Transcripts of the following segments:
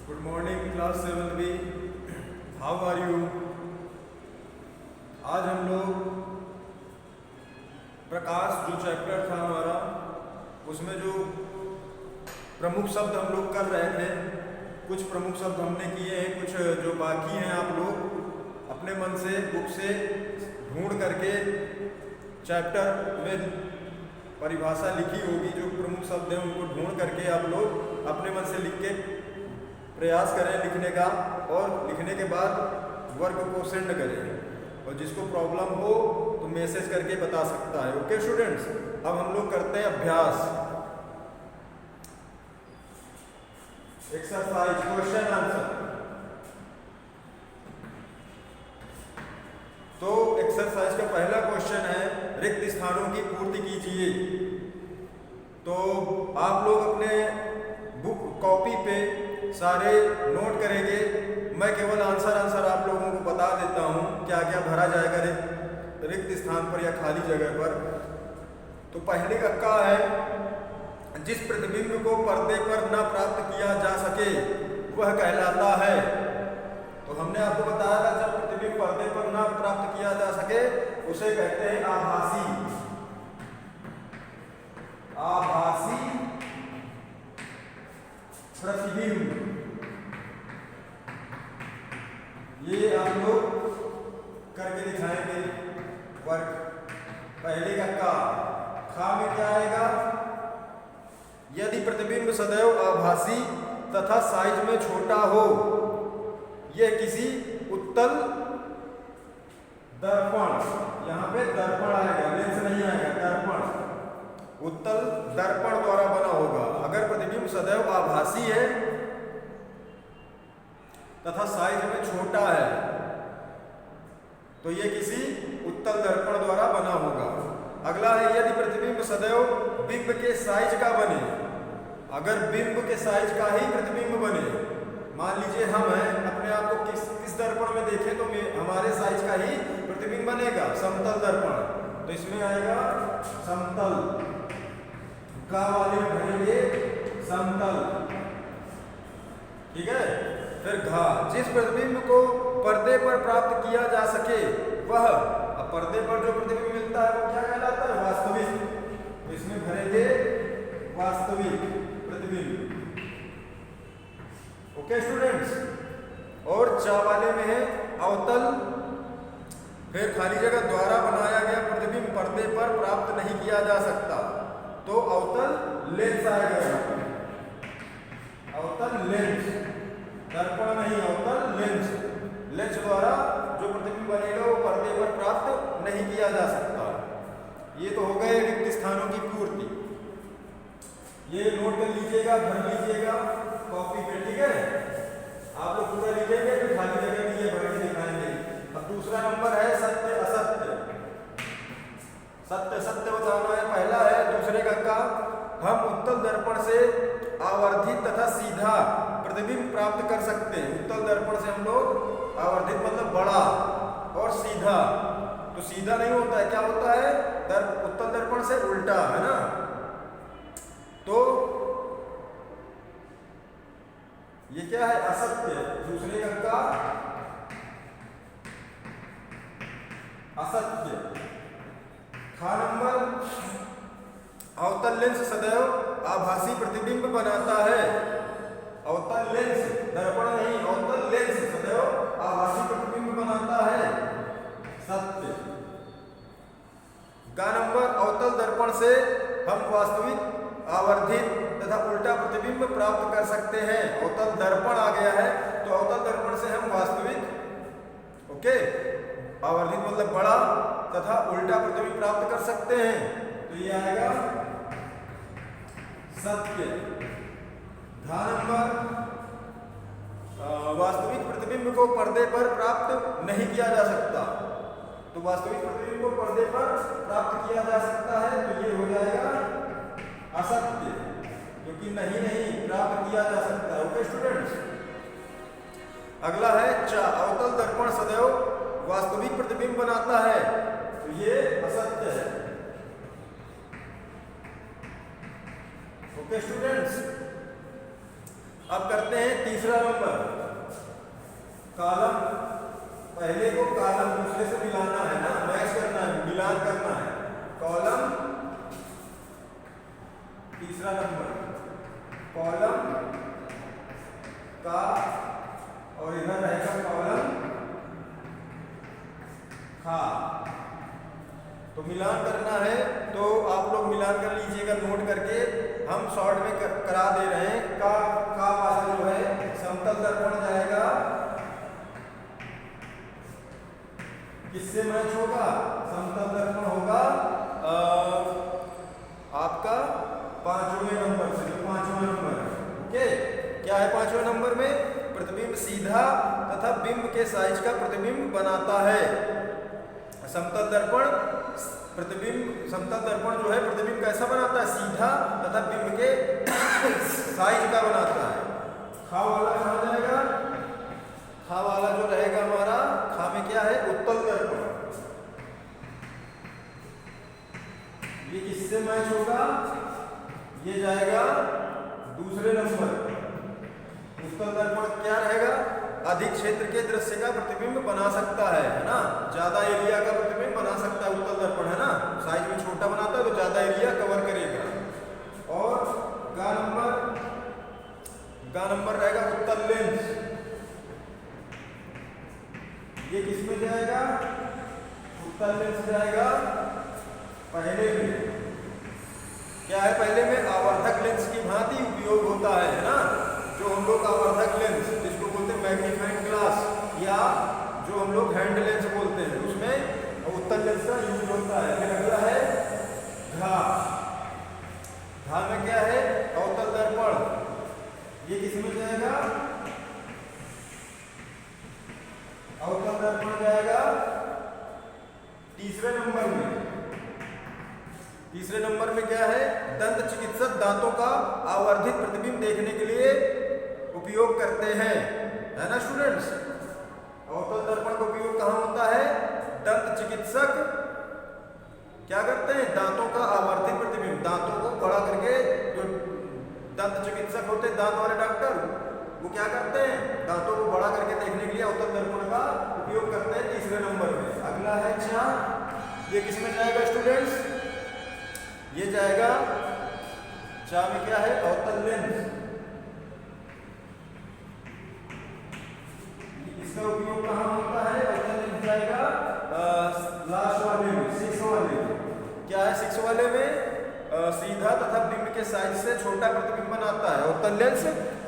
Good morning class 7 B. How are you? आज हम लोग प्रकाश जो चैप्टर था हमारा उसमें जो प्रमुख शब्द हम लोग कर रहे थे, कुछ प्रमुख शब्द हमने किए हैं, कुछ जो बाकी हैं आप लोग अपने मन से बुक से ढूंढ करके चैप्टर में परिभाषा लिखी होगी, जो प्रमुख शब्द हैं उनको ढूंढ करके आप लोग अपने मन से लिख के प्रयास करें लिखने का, और लिखने के बाद वर्क को सेंड करें, और जिसको प्रॉब्लम हो तो मैसेज करके बता सकता है। ओके स्टूडेंट्स, अब हम लोग करते हैं अभ्यास, एक्सरसाइज, क्वेश्चन आंसर। तो एक्सरसाइज का पहला क्वेश्चन है, रिक्त स्थानों की पूर्ति कीजिए। तो आप लोग अपने बुक कॉपी पे सारे नोट करेंगे, मैं केवल आंसर आप लोगों को बता देता हूँ क्या क्या भरा जाएगा रिक्त स्थान पर या खाली जगह पर। तो पहले का क्या है, जिस प्रतिबिंब को पर्दे पर न प्राप्त किया जा सके वह कहलाता है। तो हमने आपको बताया था जब प्रतिबिंब पर्दे पर न प्राप्त किया जा सके उसे कहते हैं आभासी। आभासी प्रतिबिंब, ये आप लोग करके दिखाएंगे वर्क। पहले का खा में क्या आएगा, यदि प्रतिबिंब सदैव आभासी तथा साइज में छोटा हो, यह किसी उत्तल दर्पण, यहां पे दर्पण आएगा, लेंस नहीं आएगा, दर्पण, उत्तल दर्पण द्वारा बना होगा। अगर प्रतिबिंब सदैव आभासी है तथा साइज में छोटा है तो यह किसी उत्तल दर्पण द्वारा बना होगा। अगला है, यदि प्रतिबिंब सदैव बिंब के साइज का बने, अगर बिंब के साइज का ही प्रतिबिंब बने, मान लीजिए हम हैं, अपने आप को किस दर्पण में देखें तो हमारे साइज का ही प्रतिबिंब बनेगा, समतल दर्पण, तो इसमें आएगा समतल, का वाले में भरेंगे समतल, ठीक है। फिर घा, जिस प्रतिबिंब को पर्दे पर प्राप्त किया जा सके वह, अब पर्दे पर जो प्रतिबिंब मिलता है वो क्या कहलाता है, वास्तविक, तो इसमें भरेंगे वास्तविक प्रतिबिंब। ओके स्टूडेंट्स, और चा वाले में है अवतल, फिर खाली जगह द्वारा बनाया गया प्रतिबिंब पर्दे पर प्राप्त नहीं किया जा सकता, तो अवतल लेंस आएगा, अवतल लेंस, दर्पण नहीं, अवतल लेंस, लेंस द्वारा जो प्रतिबिंब बनेगा वो पर्दे पर प्राप्त नहीं किया जा सकता। ये तो हो गए रिक्त स्थानों की पूर्ति, ये नोट कर लीजिएगा, भर लीजिएगा कॉपी पे, ठीक है। आप लोग पूरा लिखेंगे तो खाली जगह में ये भर के दिखाएंगे। अब दूसरा नंबर है सत्य असत्य, सत्य सत्य बताना है पहला है। दूसरे का हम उत्तल दर्पण से आवर्धित तथा सीधा प्रतिबिंब प्राप्त कर सकते हैं। उत्तल दर्पण से हम लोग आवर्धित मतलब बड़ा और सीधा, तो सीधा नहीं होता है, क्या होता है, उत्तल दर्पण से उल्टा, है ना। तो ये क्या है, असत्य। दूसरे का असत्य। खा नंबर, अवतल लेंस सदैव आभासी प्रतिबिंब बनाता है, अवतल लेंस, दर्पण नहीं, अवतल लेंस सदैव आभासी प्रतिबिंब बनाता है, सत्य। गा नंबर, अवतल दर्पण से हम वास्तविक आवर्धित तथा उल्टा प्रतिबिंब प्राप्त कर सकते हैं। अवतल दर्पण आ गया है तो अवतल दर्पण से हम वास्तविक, ओके, आवर्धित मतलब बड़ा तथा उल्टा प्रतिबिंब प्राप्त कर सकते हैं, तो ये आएगा सत्य। धा नंबर, वास्तविक प्रतिबिंब को पर्दे पर प्राप्त नहीं किया जा सकता, तो वास्तविक प्रतिबिंब को पर्दे पर प्राप्त किया जा सकता है, तो ये हो जाएगा असत्य, क्योंकि नहीं प्राप्त किया जा सकता है। ओके स्टूडेंट्स, अगला है चा, अवतल दर्पण सदैव वास्तविक प्रतिबिंब बनाता है, तो ये असत्य है। ओके स्टूडेंट्स, अब करते हैं तीसरा नंबर, कॉलम। पहले को कॉलम दूसरे से मिलाना है ना, मैच करना है, मिलान करना है। कॉलम तीसरा नंबर, कॉलम का और इधर रहेगा कॉलम खा। तो मिलान करना है, तो आप लोग मिलान कर लीजिएगा नोट करके। हम शॉर्ट में करा दे रहे हैं। का वाला जो है समतल दर्पण जाएगा, किससे मैच होगा? समतल दर्पण होगा आपका 5वें नंबर से। तो 5वां नंबर, ओके। क्या है 5वें नंबर में? प्रतिबिंब सीधा तथा बिंब के साइज का प्रतिबिंब बनाता है। समतल दर्पण समतल दर्पण जो है प्रतिबिंब कैसा बनाता है? सीधा तथा बिंब के साइज का बनाता है। खा वाला कहाँ जाएगा? खा वाला जो रहेगा हमारा, खा में क्या है? उत्तल दर्पण। ये किससे मैच होगा? ये जाएगा दूसरे नंबर। उत्तल दर्पण क्या रहेगा? अधिक क्षेत्र के दृश्य का प्रतिबिंब बना सकता है ना, ज्यादा एरिया का प्रतिबिंब बना सकता है उत्तल दर्पण, है ना। साइज में छोटा बनाता है तो ज्यादा एरिया कवर करेगा। और गा नंबर रहेगा उत्तल लेंस। ये किसमें जाएगा? उत्तल लेंस जाएगा पहले में। क्या है पहले में? आवर्धक लेंस की भांति उपयोग होता है ना। जो हम लोग आवर्धक लेंस जिसको बोलते हैं मैग्नीफाइंग ग्लास, या जो हम लोग हैंड लेंस बोलते हैं, उसमें उत्तल लेंस का यूज होता है। फिर अगला है घा। घा में क्या है? अवतल दर्पण। ये किसमें जाएगा? अवतल दर्पण जाएगा तीसरे नंबर में। तीसरे नंबर में क्या है? दंत चिकित्सक दांतों का आवर्धित प्रतिबिंब देखने के लिए उपयोग करते हैं, है ना स्टूडेंट्स। अवतल दर्पण का उपयोग कहाँ होता है? दंत चिकित्सक क्या करते हैं? दांतों का आवर्धित प्रतिबिंब, दांतों को बड़ा करके, जो दंत चिकित्सक होते हैं, दांत वाले डॉक्टर, वो क्या करते हैं? दांतों को बड़ा करके देखने के लिए अवतल दर्पण का उपयोग करते हैं तीसरे नंबर में। अगला है चा। ये किसमें जाएगा स्टूडेंट्स? ये जाएगा चा में। क्या है? अवतल लेंस। इसका उपयोग कहाँ होता है? अवतल लेंस जाएगा लास्ट वाले में, 6 वाले में। क्या है 6 वाले में? सीधा तथा बिंब के साइज से छोटा प्रतिबिंब बनाता है। अवतल लेंस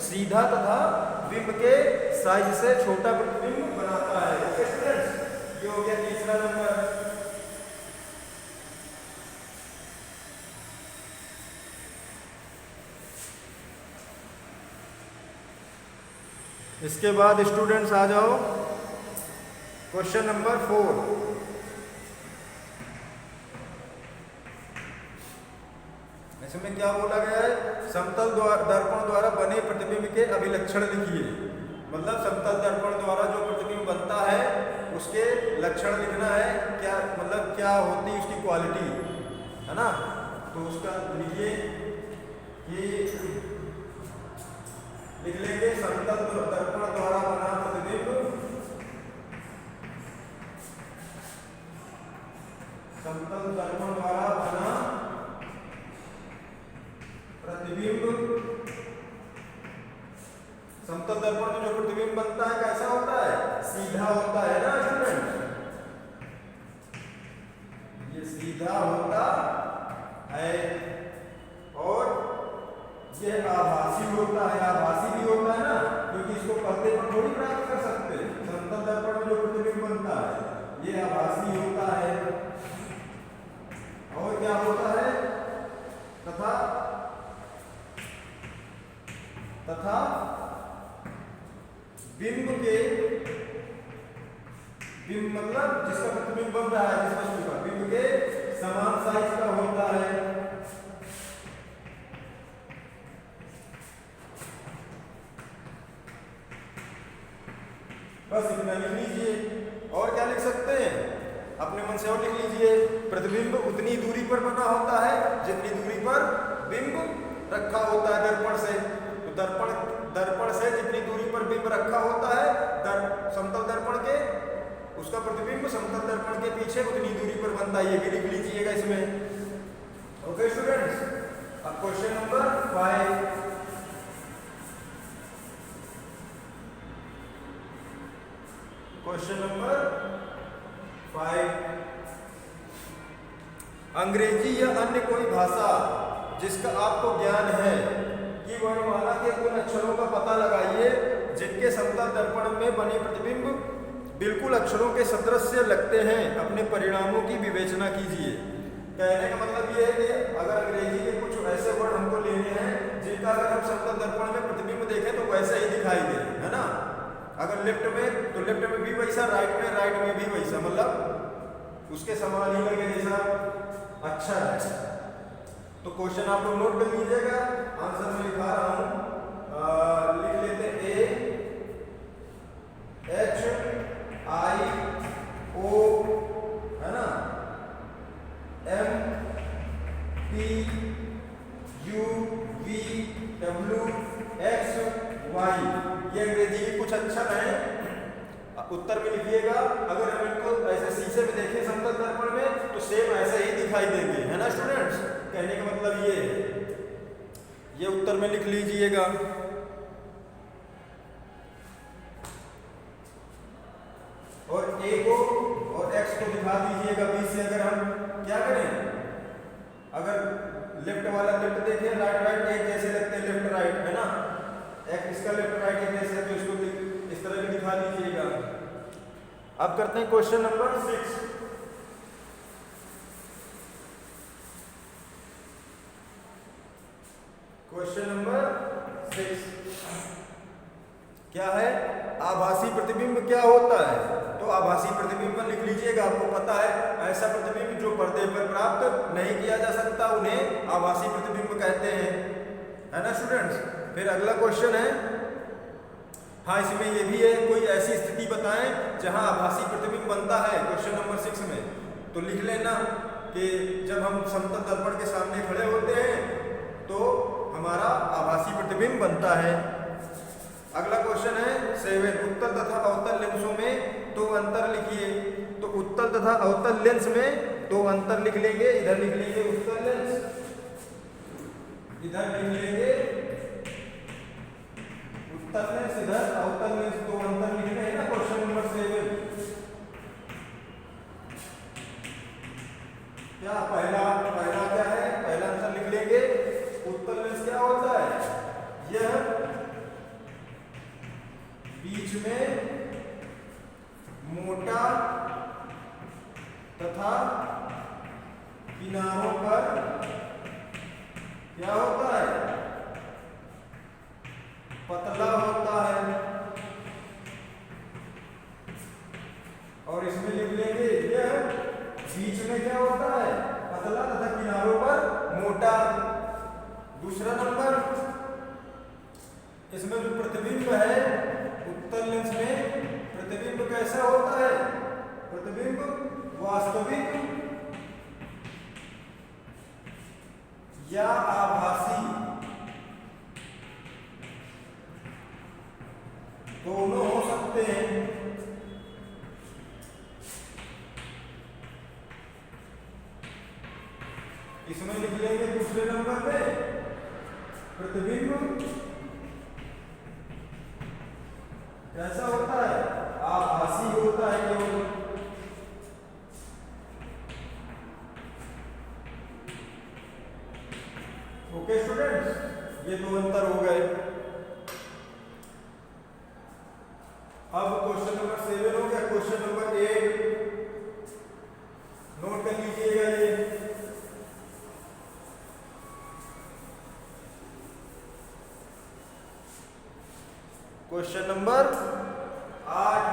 सीधा तथा बिंब के साइज से छोटा प्रतिबिंब बनाता है। ओके स्टूडेंट्स, ये हो गया तीसरा नंबर। इसके बाद स्टूडेंट्स आ जाओ क्वेश्चन नंबर 4। इसमें क्या बोला गया है? समतल दर्पण द्वारा बने प्रतिबिंब के अभिलक्षण लिखिए। मतलब समतल दर्पण द्वारा जो प्रतिबिंब बनता है उसके लक्षण लिखना है। क्या मतलब क्या होती है उसकी क्वालिटी, है ना। तो उसका लिखिए कि लिख लेंगे समतल दर्पण द्वारा बना प्रतिबिंब, समतल दर्पण द्वारा बना प्रतिबिंब। समतल दर्पण में जो प्रतिबिंब बनता है कैसा होता है? सीधा होता है ना स्टूडेंट। ये सीधा होता है और ये आभासी होता है। आभासी भी होता है ना, क्योंकि इसको पर्दे पर थोड़ी प्राप्त कर सकते। समतल दर्पण में जो प्रतिबिंब बनता है ये आभासी होता है। और क्या होता है? तथा बिंब के, बिंब मतलब जिसका प्रतिबिंब बन रहा है, जिस वस्तु का, बिंब के समान साइज का होता है। बस इतना लिख लीजिए। और क्या लिख सकते हैं? अपने मन से और लिख लीजिए। प्रतिबिंब उतनी दूरी पर बना होता है जितनी दूरी पर बिंब रखा होता है दर्पण से। तो दर्पण प्रतिबिंब रखा होता है समतल दर्पण के, उसका प्रतिबिंब समतल दर्पण के पीछे उतनी दूरी पर बनता है, ये भी लिख लीजिएगा इसमें। ओके स्टूडेंट्स, अब क्वेश्चन नंबर 5। क्वेश्चन नंबर 5, अंग्रेजी या अन्य कोई भाषा जिसका आपको ज्ञान है कि वर्णमाला के उन अक्षरों का पता लगाइए जिनके समतल दर्पण में बने प्रतिबिंब बिल्कुल अक्षरों के सदृश लगते हैं, अपने परिणामों की विवेचना कीजिए। कहने का मतलब ये है कि अगर अंग्रेजी के कुछ ऐसे वर्ड हमको लेने हैं जिनका अगर हम समतल दर्पण में प्रतिबिंब देखें तो वैसे ही दिखाई दे, है ना। अगर लेफ्ट में तो लेफ्ट में भी वैसा, राइट में भी वैसा, मतलब उसके समान ही लगे जैसा अक्षर है। तो क्वेश्चन आप लोग नोट कर लीजिएगा, आंसर में लिखा रहा हूं, लिख लेते AHIO, है ना, MPUVWXY, ये अंग्रेजी की कुछ अक्षर हैं। उत्तर में लिखिएगा, अगर हम इनको ऐसे शीशे में देखें समतल दर्पण में तो सेम ऐसे ही दिखाई देंगे, है ना स्टूडेंट्स। कहने का मतलब ये उत्तर में लिख लीजिएगा। और A को और X को दिखा दीजिएगा बीच से। अगर हम क्या करें, अगर लेफ्ट वाला लेफ्ट देखें, राइट एक जैसे लगते हैं, लेफ्ट राइट, है ना, एक इसका लेफ्ट राइट एक जैसे, तो इसको इस तरह भी दिखा दीजिएगा। अब करते हैं क्वेश्चन नंबर 6। क्वेश्चन नंबर 6 क्या है, आभासी प्रतिबिंब क्या होता है। तो आभासी प्रतिबिंब लिख लीजिएगा, आपको पता है ऐसा प्रतिबिंब जो पर्दे पर प्राप्त नहीं किया जा सकता उन्हें आभासी प्रतिबिंब कहते हैं, है ना स्टूडेंट्स। फिर अगला क्वेश्चन है, हाँ इसमें ये भी है, कोई ऐसी स्थिति बताएं जहां आभासी प्रतिबिंब बनता है। क्वेश्चन नंबर 6 में तो लिख लेना कि जब हम समतल दर्पण के सामने खड़े होते हैं तो हमारा आभासी प्रतिबिंब बनता है। अगला क्वेश्चन है 7, उत्तल तथा अवतल लेंसों में दो अंतर लिखिए। तो उत्तल तथा अवतल लेंस में दो अंतर लिख लेंगे, इधर लिख लेंगे उत्तल लेंस, इधर लिख लेंगे उत्तल लेंस, इधर अवतल लेंस, दो अंतर लिखने हैं ना। क्वेश्चन नंबर 7 क्या पहला क्या है, पहला अंतर लिख लेंगे, उत्तल लेंस क्या होता है, यह बीच में मोटा तथा किनारों पर क्या होता है, पतला होता है। और इसमें लिख लेंगे यह बीच में क्या होता है, पतला तथा किनारों पर मोटा। दूसरा नंबर, इसमें जो प्रतिबिंब है उत्तल लेंस में, प्रतिबिंब कैसा होता है, प्रतिबिंब वास्तविक या आभासी दोनों हो सकते हैं। इसमें लिख लेंगे दूसरे नंबर पे प्रतिबिंब कैसा होता है, आभासी होता है केवल। ओके स्टूडेंट्स, ये दो अंतर हो गए। अब क्वेश्चन नंबर 7 हो गया। क्वेश्चन नंबर 8 नोट कर लीजिएगा ये। क्वेश्चन नंबर 8,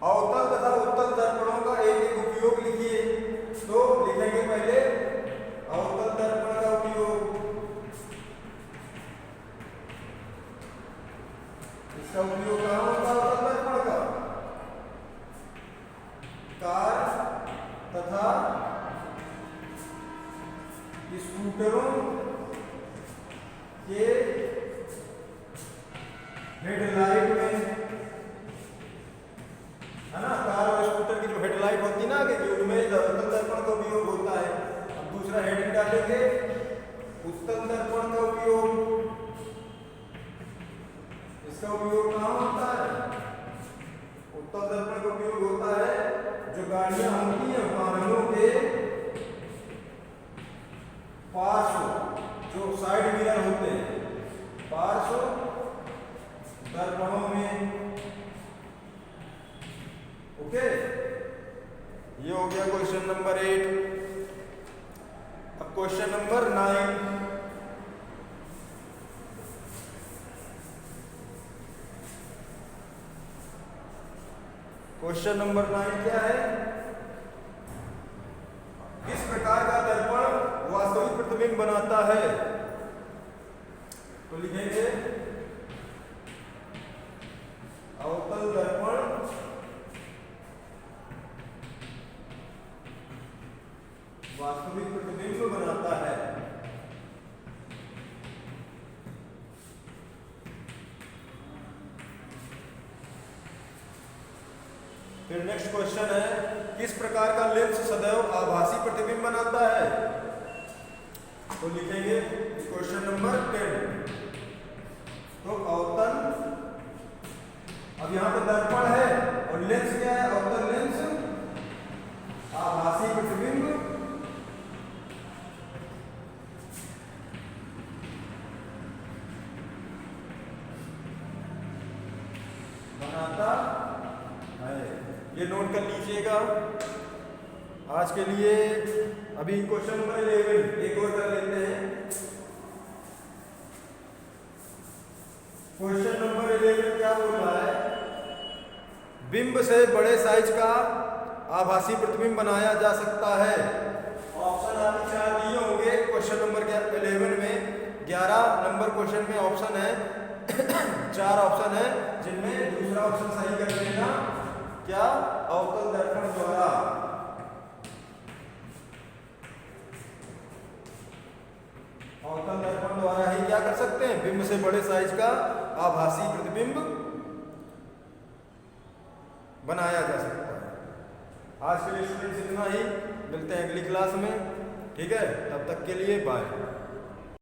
अवतल तथा उत्तल दर्पणों का एक एक उपयोग लिखिए। तो लिखेंगे पहले अवतल दर्पण का उपयोग, इसका उपयोग कहाँ होता है, अवतल दर्पण का कार तथा स्कूटरों के इसका उपयोग कहाँ होता है? उत्तल दर्पण का उपयोग होता है जो गाड़ियां होती हैं वाहनों के पार्श्व, जो साइड मिरर होते हैं, पार्श्व दर्पणों में। ओके, ये हो गया क्वेश्चन नंबर 8। अब क्वेश्चन नंबर 9। क्वेश्चन नंबर 9 क्या है? किस प्रकार का दर्पण वास्तविक प्रतिबिंब बनाता है? तो लिखेंगे अवतल दर्पण वास्तविक प्रतिबिंब बनाता है। फिर नेक्स्ट क्वेश्चन है, किस प्रकार का लेंस सदैव आभासी प्रतिबिंब बनाता है? तो लिखेंगे क्वेश्चन नंबर 10। तो अवतल, अब यहां पे दर्पण है और लेंस क्या है? अवतल लेंस आभासी प्रतिबिंब बनाता है। ये नोट कर लीजिएगा। आज के लिए अभी क्वेश्चन नंबर 11 एक और कर लेते हैं। क्वेश्चन नंबर 11 क्या बोल रहा है? बिंब से बड़े साइज का आभासी प्रतिबिंब बनाया जा सकता है। ऑप्शन आपके 4 दिए होंगे क्वेश्चन नंबर 11 में। 11 नंबर क्वेश्चन में ऑप्शन है 4 ऑप्शन है, जिनमें दूसरा ऑप्शन सही कर लेना। क्या? अवतल दर्पण द्वारा। अवतल दर्पण द्वारा ही क्या कर सकते हैं? बिंब से बड़े साइज का आभासी प्रतिबिंब बनाया जा सकता है। आज के लिए स्टूडेंट्स इतना ही। मिलते हैं अगली क्लास में। ठीक है, तब तक के लिए बाय।